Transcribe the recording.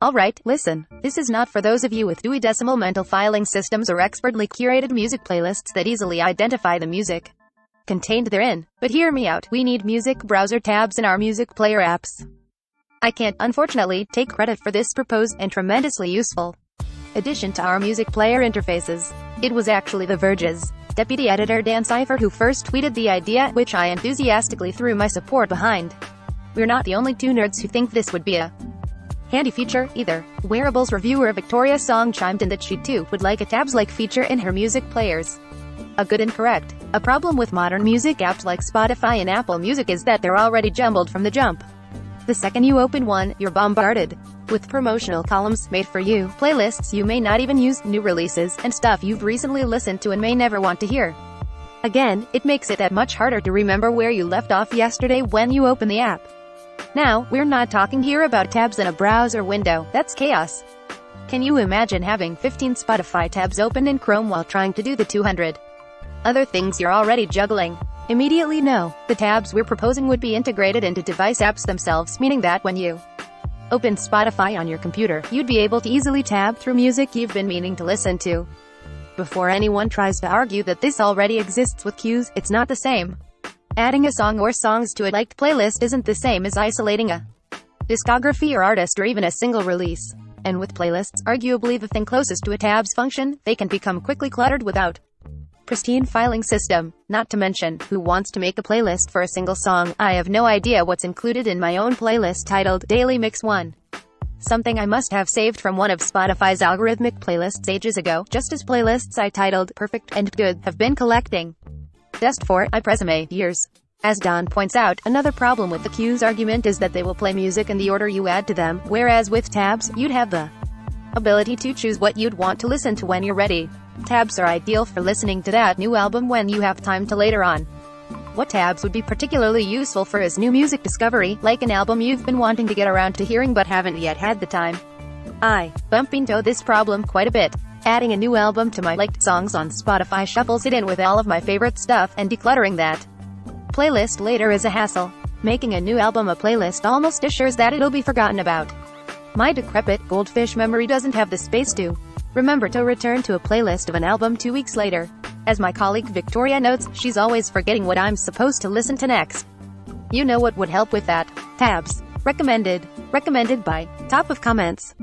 Alright, listen. This is not for those of you with Dewey Decimal mental filing systems or expertly curated music playlists that easily identify the music contained therein. But hear me out. We need music browser tabs in our music player apps. I can't, unfortunately, take credit for this proposed and tremendously useful addition to our music player interfaces. It was actually the Verge's deputy editor Dan Seifert who first tweeted the idea, which I enthusiastically threw my support behind. We're not the only two nerds who think this would be a handy feature, either. Wearables reviewer Victoria Song chimed in that she too would like a tabs-like feature in her music players. A good and correct. A problem with modern music apps like Spotify and Apple Music is that they're already jumbled from the jump. The second you open one, you're bombarded with promotional columns made for you, playlists you may not even use, new releases, and stuff you've recently listened to and may never want to hear again. It makes it that much harder to remember where you left off yesterday when you open the app. Now, we're not talking here about tabs in a browser window. That's chaos. Can you imagine having 15 Spotify tabs open in Chrome while trying to do the 200 other things you're already juggling? Immediately no. The tabs we're proposing would be integrated into device apps themselves, meaning that when you open Spotify on your computer, you'd be able to easily tab through music you've been meaning to listen to. Before anyone tries to argue that this already exists with queues, it's not the same. Adding a song or songs to a liked playlist isn't the same as isolating a discography or artist or even a single release. And with playlists, arguably the thing closest to a tabs function, they can become quickly cluttered without pristine filing system. Not to mention, who wants to make a playlist for a single song? I have no idea what's included in my own playlist titled Daily Mix 1. Something I must have saved from one of Spotify's algorithmic playlists ages ago, just as playlists I titled Perfect and Good have been collecting dust for, I presume, years. As Don points out, another problem with the queues argument is that they will play music in the order you add to them, whereas with tabs, you'd have the ability to choose what you'd want to listen to when you're ready. Tabs are ideal for listening to that new album when you have time to later on. What tabs would be particularly useful for is new music discovery, like an album you've been wanting to get around to hearing but haven't yet had the time. I bump into this problem quite a bit. Adding a new album to my liked songs on Spotify shuffles it in with all of my favorite stuff, and decluttering that playlist later is a hassle. Making a new album a playlist almost assures that it'll be forgotten about. My decrepit goldfish memory doesn't have the space to remember to return to a playlist of an album 2 weeks later. As my colleague Victoria notes, she's always forgetting what I'm supposed to listen to next. You know what would help with that? Tabs. Recommended. Recommended by. Top of comments.